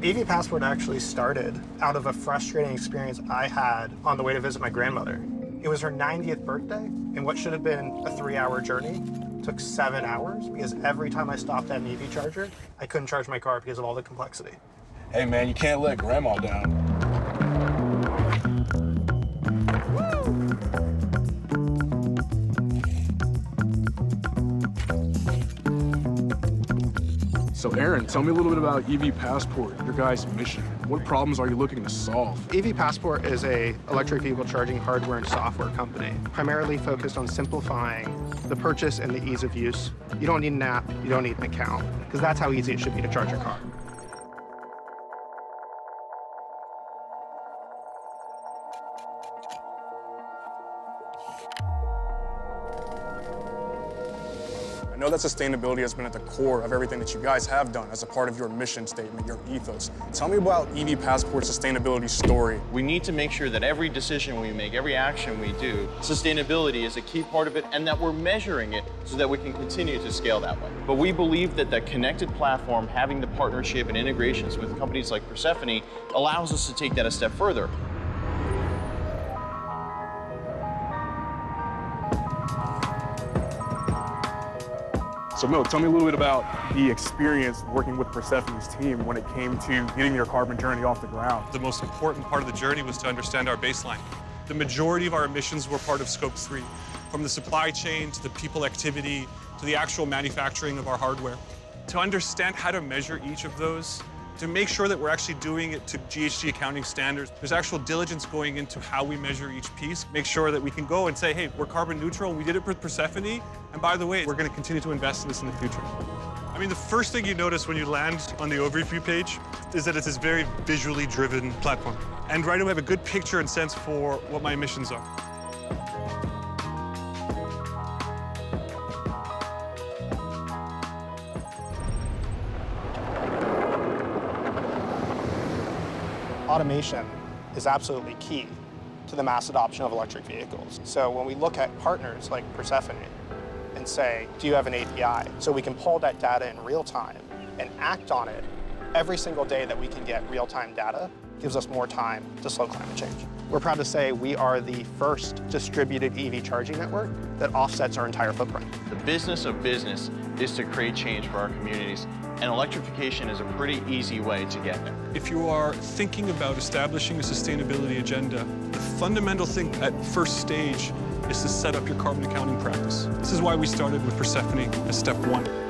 Ev Passport actually started out of a frustrating experience I had on the way to visit my grandmother. It was her 90th birthday, and what should have been a 3-hour journey took 7 hours because every time I stopped at an EV charger, I couldn't charge my car because of all the complexity. Hey man, you can't let grandma down. So Aaron, tell me a little bit about Ev Passport, your guys' mission. What problems are you looking to solve? Ev Passport is an electric vehicle charging hardware and software company, primarily focused on simplifying the purchase and the ease of use. You don't need an app, you don't need an account, because that's how easy it should be to charge your car. I know that sustainability has been at the core of everything that you guys have done as a part of your mission statement, your ethos. Tell me about Ev Passport's sustainability story. We need to make sure that every decision we make, every action we do, sustainability is a key part of it and that we're measuring it so that we can continue to scale that way. But we believe that the connected platform, having the partnership and integrations with companies like Persephone allows us to take that a step further. So Mo, tell me a little bit about the experience working with Persephone's team when it came to getting your carbon journey off the ground. The most important part of the journey was to understand our baseline. The majority of our emissions were part of Scope 3, from the supply chain to the people activity to the actual manufacturing of our hardware. To understand how to measure each of those, to make sure that we're actually doing it to GHG accounting standards, there's actual diligence going into how we measure each piece. Make sure that we can go and say, hey, we're carbon neutral, we did it with Persephone, and by the way, we're going to continue to invest in this in the future. I mean, the first thing you notice when you land on the overview page is that it's this very visually driven platform. And right now we have a good picture and sense for what my emissions are. Automation is absolutely key to the mass adoption of electric vehicles. So when we look at partners like Persephone and say, do you have an API? So we can pull that data in real time and act on it every single day that we can get real-time data gives us more time to slow climate change. We're proud to say we are the first distributed EV charging network that offsets our entire footprint. The business of business is to create change for our communities, and electrification is a pretty easy way to get there. If you are thinking about establishing a sustainability agenda, the fundamental thing at first stage is to set up your carbon accounting practice. This is why we started with Persephone as step 1.